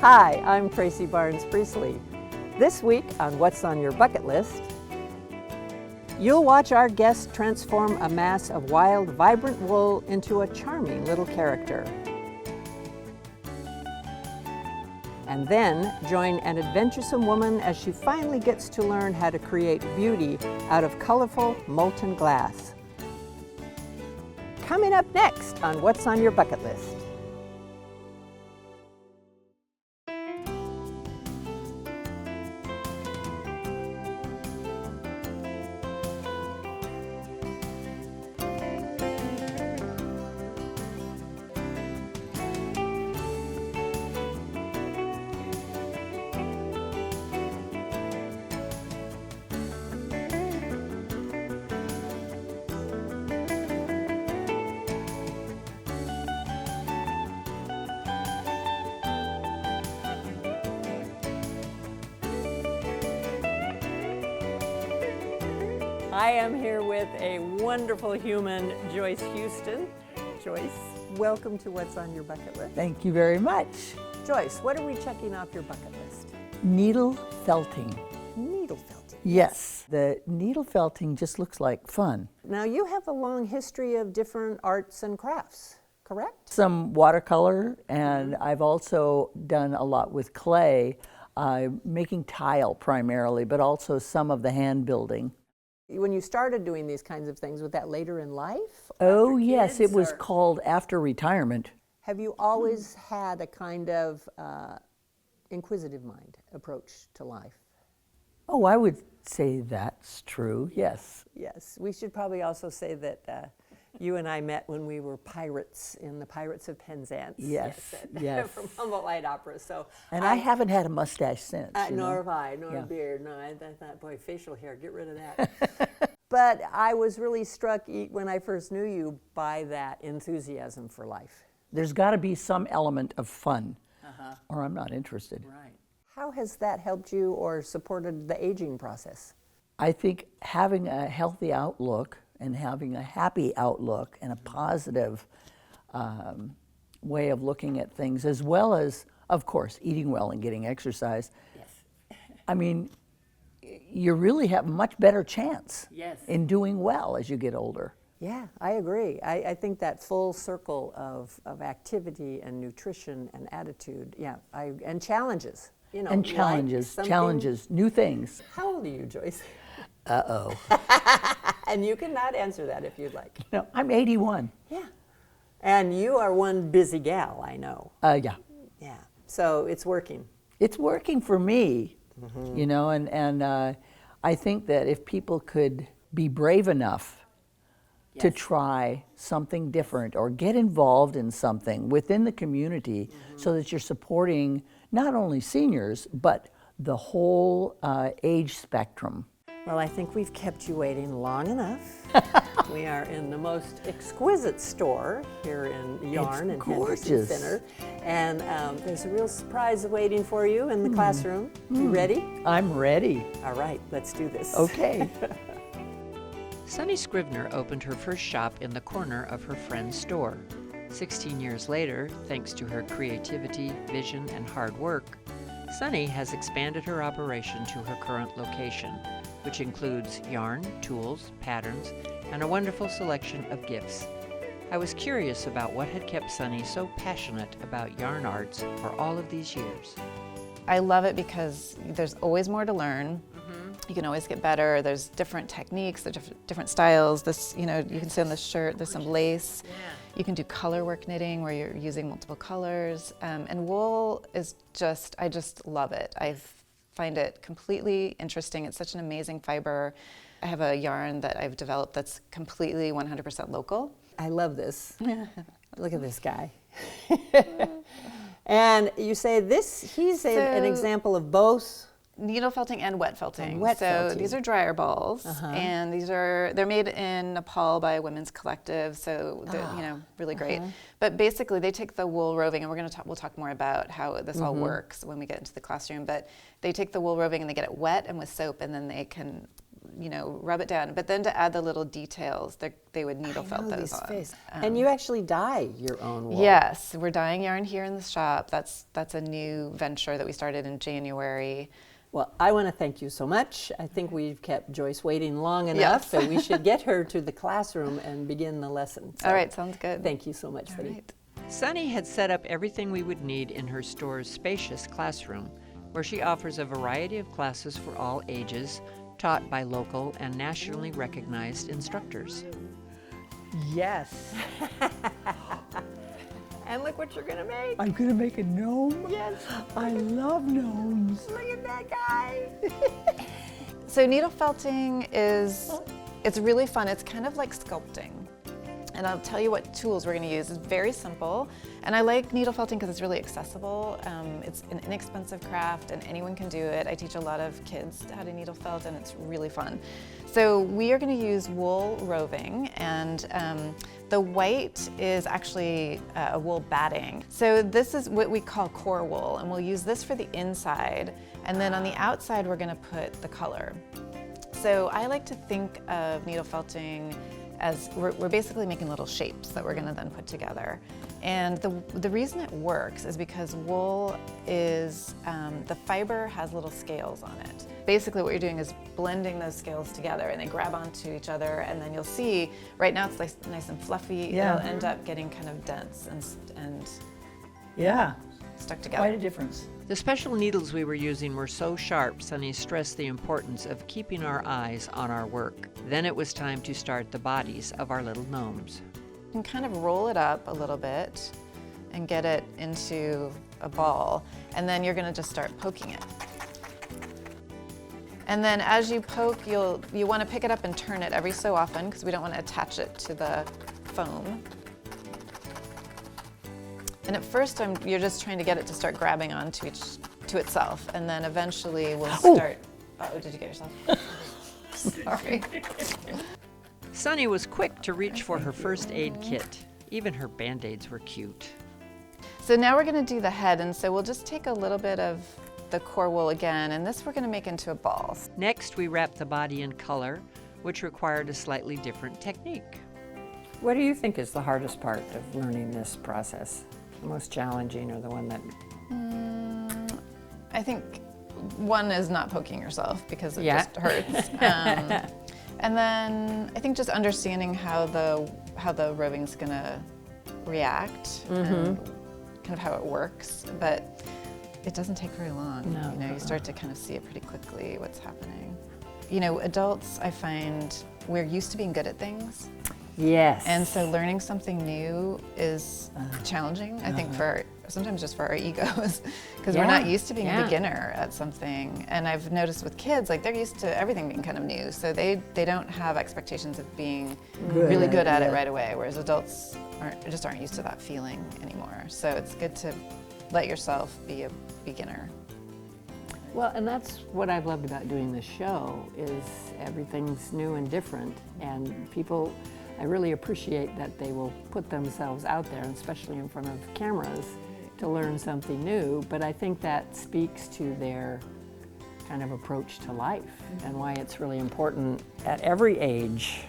Hi, I'm Tracy Barnes-Priestley. This week on What's on Your Bucket List, you'll watch our guest transform a mass of wild, vibrant wool into a charming little character. And then join an adventuresome woman as she finally gets to learn how to create beauty out of colorful molten glass. Coming up next on What's on Your Bucket List. I am here with a wonderful human, Joyce Houston. Joyce, welcome to What's on Your Bucket List. Thank you very much. Joyce, what are we checking off your bucket list? Needle felting. Needle felting. Yes, the needle felting just looks like fun. Now you have a long history of different arts and crafts, correct? Some watercolor, and I've also done a lot with clay, making tile primarily, but also some of the hand building. When you started doing these kinds of things, was that later in life? Oh yes, it was called after retirement. Have you always had a kind of inquisitive mind approach to life? Oh, I would say that's true, yes. Yes, we should probably also say that you and I met when we were pirates in the Pirates of Penzance. Yes. From Humboldt Light Opera. So, and I haven't had a mustache since. Nor have I, nor a beard. No, I thought, boy, facial hair, get rid of that. But I was really struck when I first knew you by that enthusiasm for life. There's got to be some element of fun, or I'm not interested. Right. How has that helped you or supported the aging process? I think having a healthy outlook and having a happy outlook and a positive way of looking at things, as well as, of course, eating well and getting exercise. Yes. I mean, you really have a much better chance in doing well as you get older. Yeah, I agree. I think that full circle of activity and nutrition and attitude, and challenges. You know, and challenges, new things. How old are you, Joyce? Uh-oh. And you cannot answer that if you'd like. No, I'm 81. Yeah. And you are one busy gal, I know. Yeah. Yeah. So it's working. It's working for me, you know, and I think that if people could be brave enough to try something different or get involved in something within the community so that you're supporting not only seniors, but the whole age spectrum. Well, I think we've kept you waiting long enough. We are in the most exquisite store here in Yarn and Henderson Center. And there's a real surprise waiting for you in the classroom. You ready? I'm ready. All right, let's do this. Okay. Sunny Scrivener opened her first shop in the corner of her friend's store. 16 years later, thanks to her creativity, vision, and hard work, Sunny has expanded her operation to her current location, which includes yarn, tools, patterns, and a wonderful selection of gifts. I was curious about what had kept Sunny so passionate about yarn arts for all of these years. I love it because there's always more to learn. You can always get better. There's different techniques, there's different styles. This, you know, you can see on this shirt, there's some lace. You can do color work knitting where you're using multiple colors. And wool is I just love it. I find it completely interesting. It's such an amazing fiber. I have a yarn that I've developed that's completely 100% local. I love this. Look at this guy. And you say he's an example of both needle felting and wet felting. Felting. These are dryer balls, and they're made in Nepal by a women's collective, so they're really great. But basically, they take the wool roving, and we'll talk more about how this all works when we get into the classroom. But they take the wool roving and they get it wet and with soap, and then they can you know, rub it down. But then to add the little details, they would needle felt those on. And you actually dye your own wool. Yes, we're dyeing yarn here in the shop. That's a new venture that we started in January. Well, I want to thank you so much. I think we've kept Joyce waiting long enough, and we should get her to the classroom and begin the lesson. So all right, sounds good. Thank you so much, Sunny. Right. Sunny had set up everything we would need in her store's spacious classroom, where she offers a variety of classes for all ages, taught by local and nationally recognized instructors. Yes. And look what you're going to make. I'm going to make a gnome. Yes. I love gnomes. Look at that guy. So needle felting it's really fun. It's kind of like sculpting. And I'll tell you what tools we're going to use. It's very simple. And I like needle felting because it's really accessible. It's an inexpensive craft and anyone can do it. I teach a lot of kids how to needle felt and it's really fun. So we are going to use wool roving, and the white is actually a wool batting. So this is what we call core wool, and we'll use this for the inside. And then on the outside, we're going to put the color. So I like to think of needle felting as we're basically making little shapes that we're going to then put together. And the reason it works is because wool is, the fiber has little scales on it. Basically what you're doing is blending those scales together and they grab onto each other, and then you'll see, right now it's nice and fluffy, Yeah. it'll end up getting kind of dense and Yeah, stuck together. quite a difference. The special needles we were using were so sharp, Sunny stressed the importance of keeping our eyes on our work. Then it was time to start the bodies of our little gnomes. You can kind of roll it up a little bit and get it into a ball, and then you're going to just start poking it. And then as you poke, you want to pick it up and turn it every so often because we don't want to attach it to the foam. And at first, you're just trying to get it to start grabbing onto itself, and then eventually we'll start. Oh, did you get yourself? Sorry. Sunny was quick to reach for her first aid kit. Even her Band-Aids were cute. So now we're going to do the head, and so we'll just take a little bit of the core wool again, and this we're going to make into a ball. Next, we wrapped the body in color, which required a slightly different technique. What do you think is the hardest part of learning this process? The most challenging, or the one that... I think one is not poking yourself because it Yeah. just hurts. And then I think just understanding how the roving's gonna react and kind of how it works. But it doesn't take very long. No. You know, you start to kind of see it pretty quickly what's happening. You know, adults, I find we're used to being good at things. Yes. And so learning something new is challenging, I think, sometimes just for our egos, because we're not used to being a beginner at something. And I've noticed with kids, like they're used to everything being kind of new, so they don't have expectations of being really good at it right away, whereas adults aren't used to that feeling anymore. So it's good to let yourself be a beginner. Well, and that's what I've loved about doing this show, is everything's new and different, and people, I really appreciate that they will put themselves out there, especially in front of cameras, to learn something new. But I think that speaks to their kind of approach to life and why it's really important at every age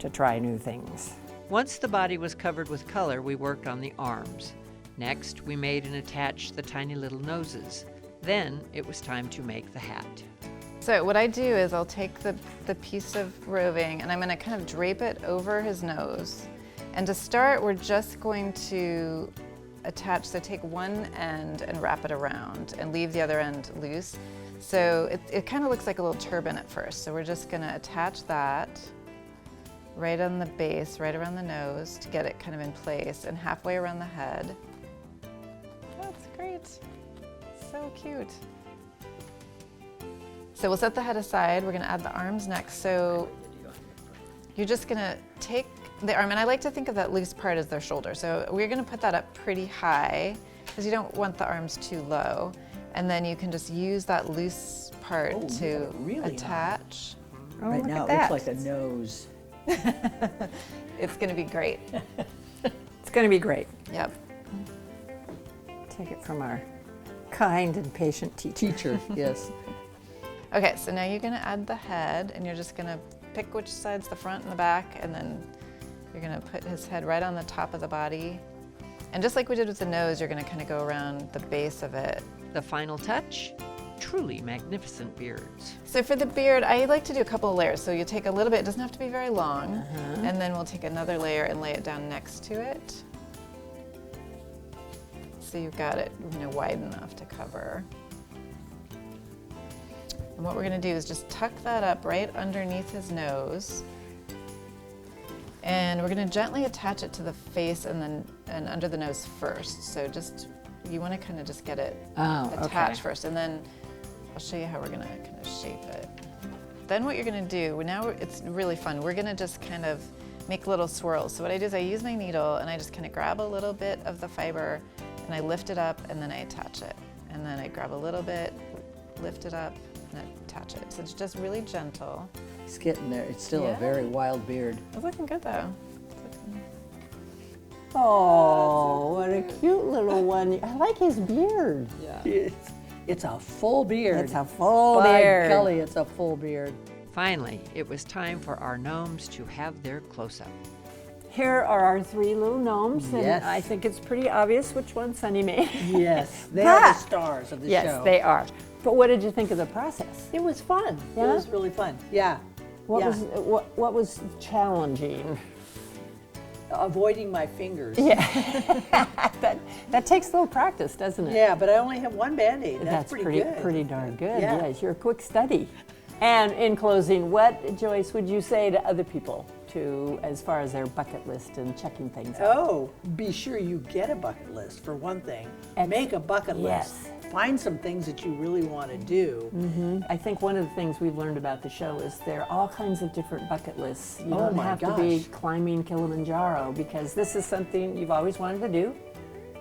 to try new things. Once the body was covered with color, we worked on the arms. Next, we made and attached the tiny little noses. Then it was time to make the hat. So what I do is I'll take the piece of roving and I'm going to kind of drape it over his nose. And to start, we're just going to attach, so take one end and wrap it around and leave the other end loose. So it kind of looks like a little turban at first. So we're just going to attach that right on the base, right around the nose to get it kind of in place, and halfway around the head. That's great. So cute. So we'll set the head aside. We're going to add the arms next. So you're just going to take the arm, and I like to think of that loose part as their shoulder. So we're going to put that up pretty high because you don't want the arms too low. And then you can just use that loose part to really attach. Oh, right now it looks like a nose. It's going to be great. It's going to be great. Yep. Take it from our kind and patient teacher. Teacher, yes. Okay, so now you're gonna add the head, and you're just gonna pick which side's the front and the back, and then you're gonna put his head right on the top of the body. And just like we did with the nose, you're gonna kind of go around the base of it. The final touch, truly magnificent beards. So for the beard, I like to do a couple of layers. So you take a little bit, it doesn't have to be very long, and then we'll take another layer and lay it down next to it. So you've got it, wide enough to cover. And what we're gonna do is just tuck that up right underneath his nose. And we're gonna gently attach it to the face and under the nose first. So you wanna kind of just get it attached first, and then I'll show you how we're gonna kind of shape it. Then what you're gonna do, now it's really fun, we're gonna just kind of make little swirls. So what I do is I use my needle and I just kind of grab a little bit of the fiber and I lift it up and then I attach it. And then I grab a little bit, lift it up, and attach it. So it's just really gentle. It's getting there. It's still a very wild beard. It's looking good though. Oh, what a cute little one. I like his beard. Yeah. It's a full beard. It's a full By beard. Kelly, it's a full beard. Finally, it was time for our gnomes to have their close-up. Here are our 3 little gnomes, and Yes. I think it's pretty obvious which one Sunny made. Yes, they are the stars of the show. Yes, they are. But what did you think of the process? It was fun. Yeah? It was really fun. Yeah. What was challenging? Avoiding my fingers. That takes a little practice, doesn't it? Yeah, but I only have one Band-Aid. That's pretty good. pretty darn good. Yeah. Yes, you're a quick study. And in closing, what, Joyce, would you say to other people as far as their bucket list and checking things out? Oh, be sure you get a bucket list for one thing. Make a bucket list. Find some things that you really want to do. I think one of the things we've learned about the show is there are all kinds of different bucket lists. You Oh don't my have to be gosh. climbing Kilimanjaro, because this is something you've always wanted to do,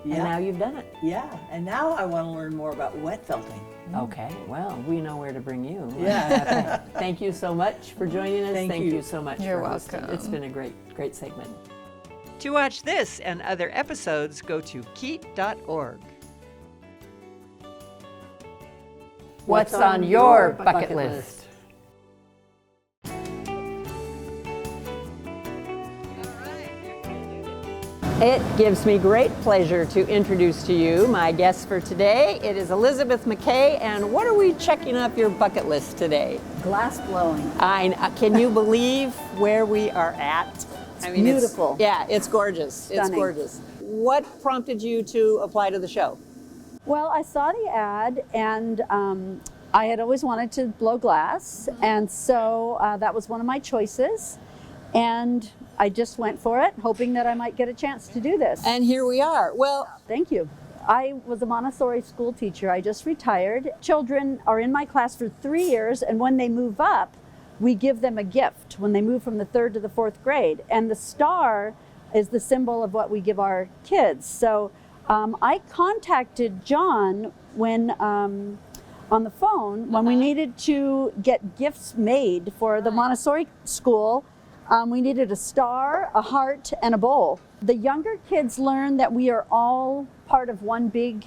and now you've done it. Yeah, and now I want to learn more about wet felting. Okay, well, we know where to bring you. Yeah. Thank you so much for joining us. Thank you. you so much You're for hosting. welcome. It's been a great segment. To watch this and other episodes, go to KEET.org. What's on your bucket list? It gives me great pleasure to introduce to you my guest for today. It is Elizabeth McKay, and what are we checking off your bucket list today? Glass blowing. Can you believe where we are at? I mean, beautiful. It's gorgeous. It's Stunning. gorgeous. What prompted you to apply to the show? Well, I saw the ad, and I had always wanted to blow glass, and so that was one of my choices. And I just went for it, hoping that I might get a chance to do this. And here we are. Well, Thank you. I was a Montessori school teacher. I just retired. Children are in my class for 3 years, and when they move up, we give them a gift when they move from the 3rd to the 4th grade. And the star is the symbol of what we give our kids. So I contacted John when on the phone when we needed to get gifts made for the Montessori school. We needed a star, a heart, and a bowl. The younger kids learn that we are all part of one big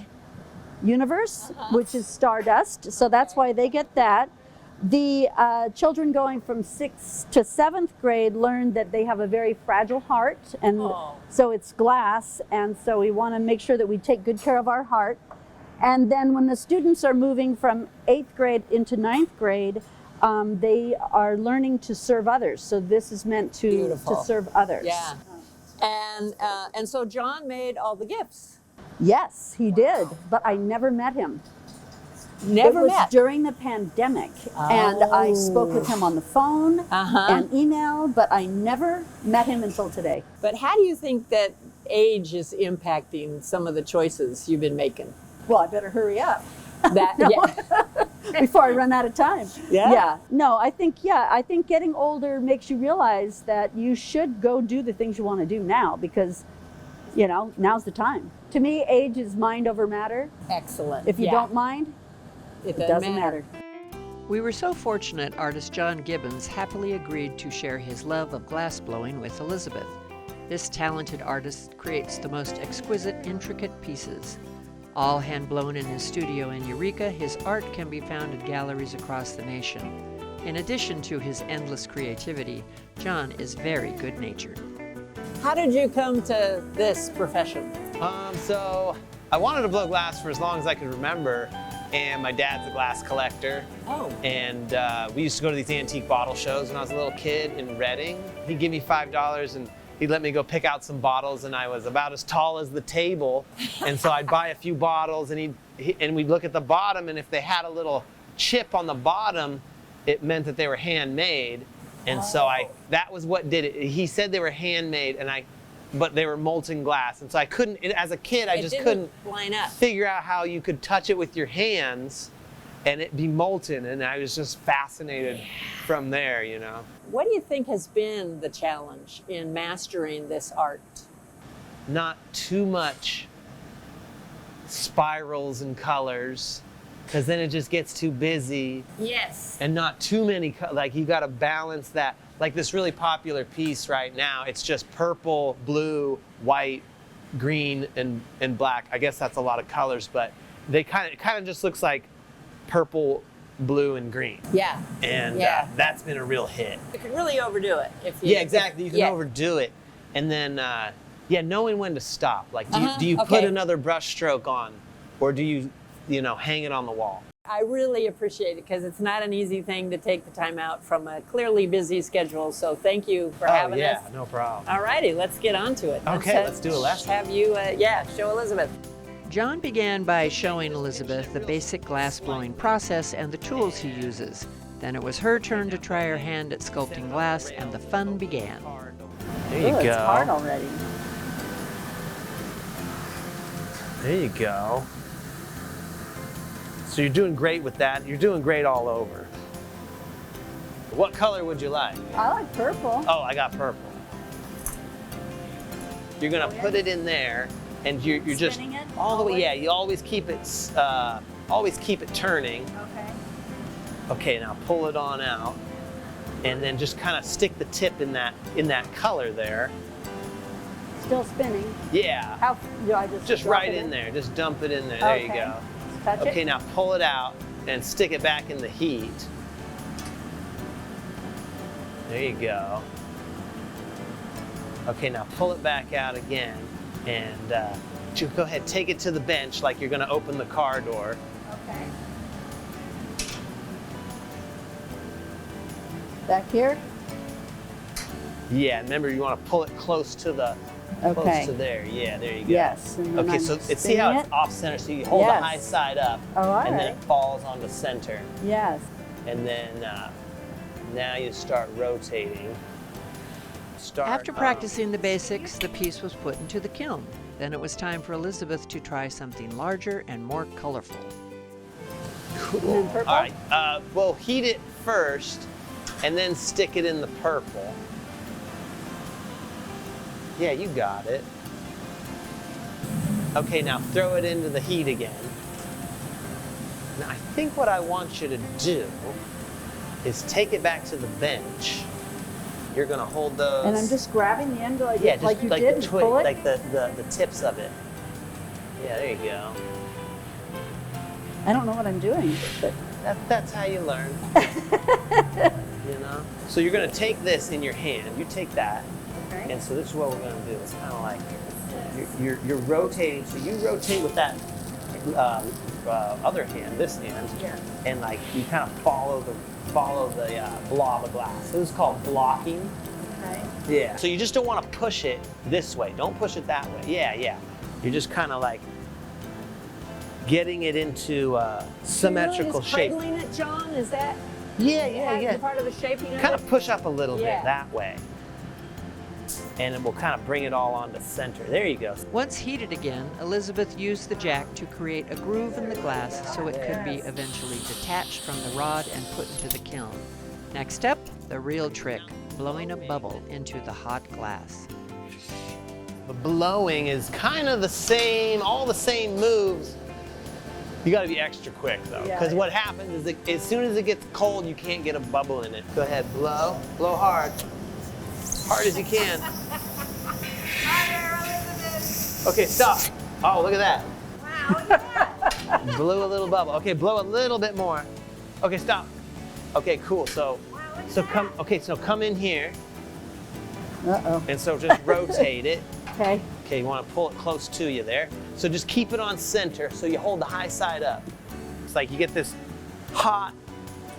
universe, which is stardust. So that's why they get that. The children going from 6th to 7th grade learn that they have a very fragile heart, and so it's glass, and so we want to make sure that we take good care of our heart. And then when the students are moving from 8th grade into 9th grade, they are learning to serve others. So this is meant to serve others. yeah. And so John made all the gifts. Yes, he did, but I never met him. Never it was met. during the pandemic, and I spoke with him on the phone and email, but I never met him until today. But how do you think that age is impacting some of the choices you've been making? Well, I better hurry up That before I run out of time. Yeah? No, I think getting older makes you realize that you should go do the things you want to do now, because, now's the time. To me, age is mind over matter. Excellent. If you don't mind, it doesn't matter. We were so fortunate artist John Gibbons happily agreed to share his love of glassblowing with Elizabeth. This talented artist creates the most exquisite, intricate pieces. All hand-blown in his studio in Eureka, his art can be found at galleries across the nation. In addition to his endless creativity, John is very good-natured. How did you come to this profession? So I wanted to blow glass for as long as I could remember, and my dad's a glass collector. Oh. And we used to go to these antique bottle shows when I was a little kid in Reading. He'd give me $5 and he'd let me go pick out some bottles, and I was about as tall as the table. And so I'd buy a few bottles, and we'd look at the bottom, and if they had a little chip on the bottom, it meant that they were handmade. And so that was what did it. He said they were handmade, but they were molten glass. And so I couldn't, as a kid, I just couldn't line up. figure out how you could touch it with your hands and it be molten. And I was just fascinated from there, you know. What do you think has been the challenge in mastering this art? Not too much spirals and colors, because then it just gets too busy. Yes. And not too many, like you got to balance that. Like this really popular piece right now, it's just purple, blue, white, green, and black. I guess that's a lot of colors, but it kind of just looks like purple, blue, and green. Yeah. And that's been a real hit. You can really overdo it if you. Yeah, exactly. You can overdo it, and then knowing when to stop. Like, do you put another brush stroke on, or do you hang it on the wall? I really appreciate it because it's not an easy thing to take the time out from a clearly busy schedule. So thank you for having us. No problem. All righty, let's get on to it. Okay, let's do a lesson. Have you, show Elizabeth. John began by showing Elizabeth the basic glass blowing process and the tools he uses. Then it was her turn to try her hand at sculpting glass, and the fun began. There you go. It's hard already. There you go. So you're doing great with that. You're doing great all over. What color would you like? I like purple. Oh, I got purple. You're gonna put it in there, and you're just Spinning it all the way. always? Yeah, you always keep it turning. Okay. Okay, now pull it on out, and then just kind of stick the tip in that color there. Still spinning. Yeah. How do I Just drop right it in there. Just dump it in there. There you Okay. go. Touch Okay, it. now pull it out and stick it back in the heat. There you go. Okay, now pull it back out again, and just go ahead, take it to the bench like you're gonna open the car door. Okay. Back here. Yeah, remember you wanna pull it close to the, Okay. close to there. Yeah, there you go. Yes. And then Okay, I'm so see spinning how it? it's off center, so you hold Yes. the high side up, Oh, all and then right. it falls on the center. Yes. And then now you start rotating. After practicing the basics, the piece was put into the kiln. Then it was time for Elizabeth to try something larger and more colorful. Cool. purple? All right, we'll heat it first and then stick it in the purple. Yeah, you got it. Okay, now throw it into the heat again. Now I think what I want you to do is take it back to the bench. You're gonna hold those. And I'm just grabbing the end like, yeah, just like you like did the and twig, pull it. like the tips of it. Yeah, there you go. I don't know what I'm doing, but That's how you learn. You know? So you're gonna take this in your hand. You take that. okay. And so this is what we're gonna do. It's kind of like you're rotating. So you rotate with that other hand, this hand, Yeah. and like you kind of follow the blob of glass. So this is called blocking. Okay. Yeah. So you just don't want to push it this way. Don't push it that way. Yeah, yeah. You're just kind of like getting it into symmetrical shape. Cradling it, John? Is that Yeah. part of the shaping of Kind it? of push up a little Yeah. bit that way. And it will kind of bring it all onto center. There you go. Once heated again, Elizabeth used the jack to create a groove in the glass so it could be eventually detached from the rod and put into the kiln. Next up, the real trick, blowing a bubble into the hot glass. The blowing is kind of the same, all the same moves. You got to be extra quick though, because what happens is that as soon as it gets cold, you can't get a bubble in it. Go ahead, blow hard as you can. Okay, stop. Oh, look at that. Blew a little bubble. Okay, blow a little bit more. Okay, stop. Okay, cool. So come in here. Uh-oh. And so just rotate it. Okay. Okay, you want to pull it close to you there. So just keep it on center so you hold the high side up. It's like you get this hot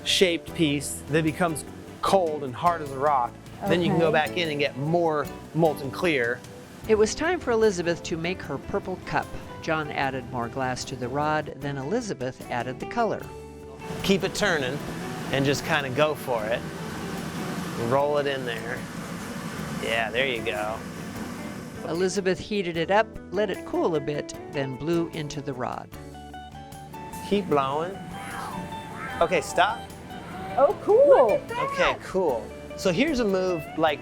shaped piece that becomes cold and hard as a rock. Then you can go Okay. back in and get more molten clear. It was time for Elizabeth to make her purple cup. John added more glass to the rod, then Elizabeth added the color. Keep it turning and just kind of go for it. Roll it in there. Yeah, there you go. Elizabeth heated it up, let it cool a bit, then blew into the rod. Keep blowing. Okay, stop. Oh, cool. Okay, cool. So here's a move, like,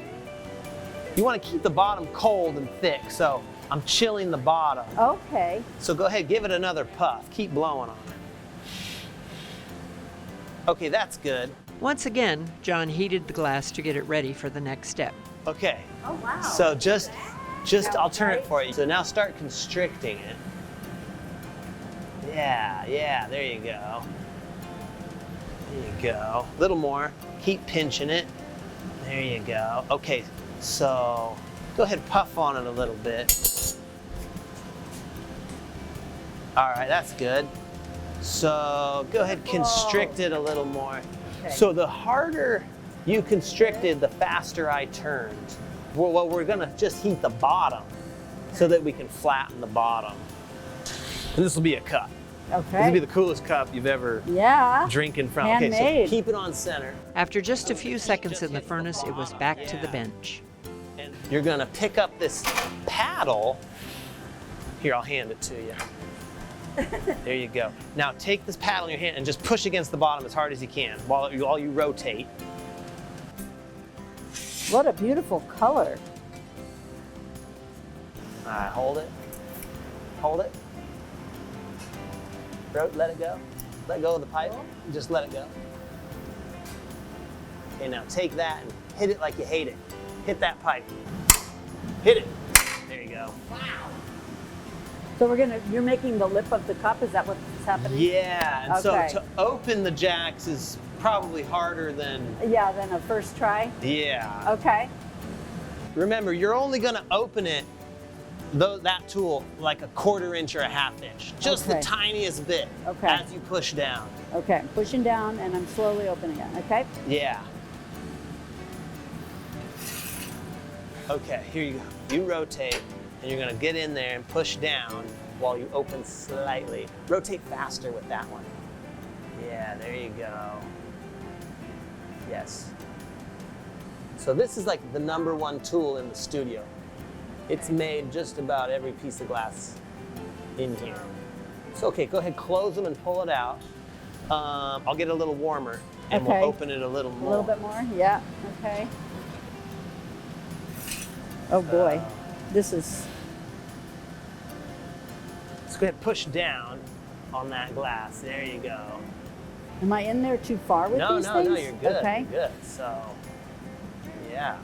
you want to keep the bottom cold and thick, so I'm chilling the bottom. Okay. So go ahead, give it another puff. Keep blowing on it. Okay, that's good. Once again, John heated the glass to get it ready for the next step. Okay. Oh, wow. So just I'll turn it for you. So now start constricting it. Yeah, there you go. There you go. A little more. Keep pinching it. There you go. Okay, so go ahead, puff on it a little bit. All right, that's good. So go ahead, constrict it a little more. Okay. So the harder you constricted, the faster I turned. Well, we're gonna just heat the bottom so that we can flatten the bottom. And this will be a cup. This will Okay. be the coolest cup you've ever Yeah. drinking from. Okay, Handmade. so keep it on center. After just a few seconds in the furnace, it was back to the bench. And you're gonna pick up this paddle. Here, I'll hand it to you. There you go. Now take this paddle in your hand and just push against the bottom as hard as you can while you rotate. What a beautiful color. All right, hold it. Hold it. Let it go. Let go of the pipe. Just let it go. Okay, now take that and hit it like you hate it. Hit that pipe. Hit it. There you go. So you're making the lip of the cup, is that what's happening? Yeah, and Okay. so to open the jacks is probably harder than, Yeah, then a first try? yeah. Okay. Remember, you're only gonna open it, that tool, like a 1/4 inch or a 1/2 inch. Just the Okay. tiniest bit Okay. as you push down. Okay, I'm pushing down and I'm slowly opening it, okay? Yeah. Okay, here you go. You rotate, and you're gonna get in there and push down while you open slightly. Rotate faster with that one. Yeah, there you go. Yes. So this is like the #1 tool in the studio. It's made just about every piece of glass in here. So okay, go ahead, close them and pull it out. I'll get it a little warmer and Okay. we'll open it a little A more. little bit more, yeah, okay. Oh boy, this is, Let's go ahead and push down on that glass. There you go. am I in there too far with No, these no, things? no, you're good. Okay. You're good. So, yeah.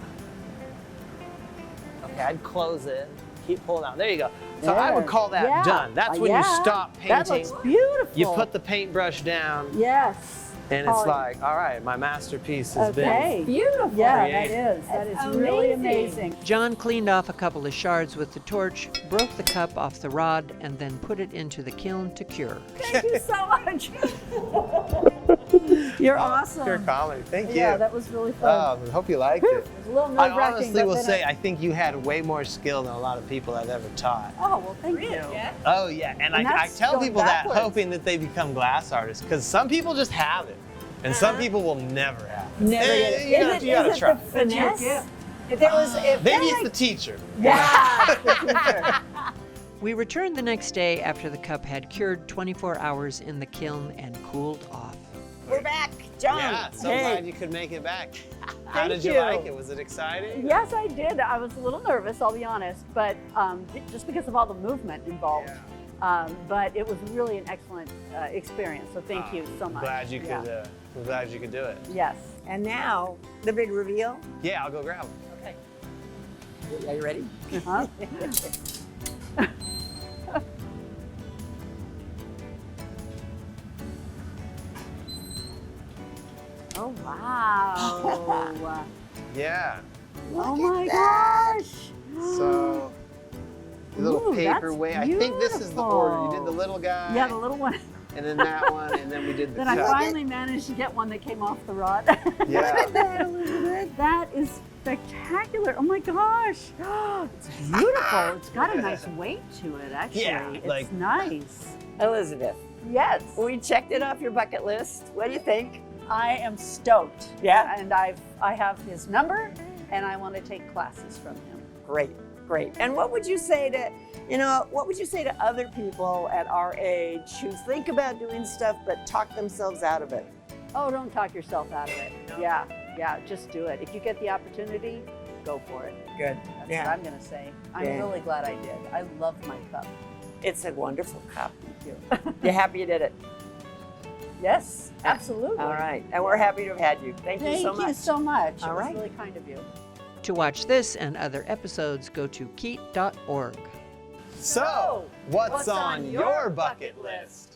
Okay, I'd close it. Keep pulling out. There you go. So I would There. call that Yeah. done. That's when Yeah. you stop painting. That looks beautiful. You put the paintbrush down, Yes. and it's Oh, like, all right, my masterpiece has okay. been. Beautiful. Yeah, created. that is. That is really amazing. John cleaned off a couple of shards with the torch, broke the cup off the rod, and then put it into the kiln to cure. Thank you so much. You're awesome. Pure comedy. Thank you. Yeah, that was really fun. Oh, I hope you liked it. It was a little I nerve-wracking, honestly but will then say, I think you had way more skill than a lot of people I've ever taught. Oh, well, thank you. Oh yeah, and I that's tell going people backwards. that hoping that they become glass artists, because some people just have it, and some people will never have it. Never Eh, get it. You gotta Is it try. the finesse? If there was, if Maybe it's the teacher. Yeah, the teacher. We returned the next day after the cup had cured 24 hours in the kiln and cooled off. we're back, John. Yeah, so Hey. glad you could make it back. How Thank did you you. like it? Was it exciting? Yes, I did. I was a little nervous, I'll be honest, but just because of all the movement involved. But it was really an excellent experience. So thank you so much. Glad you could. Yeah. I'm glad you could do it. Yes. And now, the big reveal. Yeah, I'll go grab them. Are you ready? Uh-huh. Oh, wow. Yeah. Oh my gosh. So, the little Ooh, that's paperweight. I think this is the order. You did the beautiful. little guy. Yeah, the little one. And then that one, and then we did the Then I cup. finally managed to get one that came off the rod. Yeah. That is spectacular. Oh my gosh. It's beautiful. It's got a nice weight to it, actually. Yeah, It's like- nice. Elizabeth, Yes. we checked it off your bucket list. What do you think? I am stoked. Yeah? And I have his number, and I want to take classes from him. Great, great. And what would you say to, what would you say to other people at our age who think about doing stuff but talk themselves out of it? Oh, don't talk yourself out of it. Yeah, just do it. If you get the opportunity, go for it. Good. That's what I'm going to say. I'm Yeah. really glad I did. I love my cup. It's a wonderful cup. Thank you. You're happy you did it. Yes, absolutely. All right. And we're happy to have had you. Thank you so much. Thank you so much. All It was right. really kind of you. To watch this and other episodes, go to KEET.org. So, what's on your bucket list?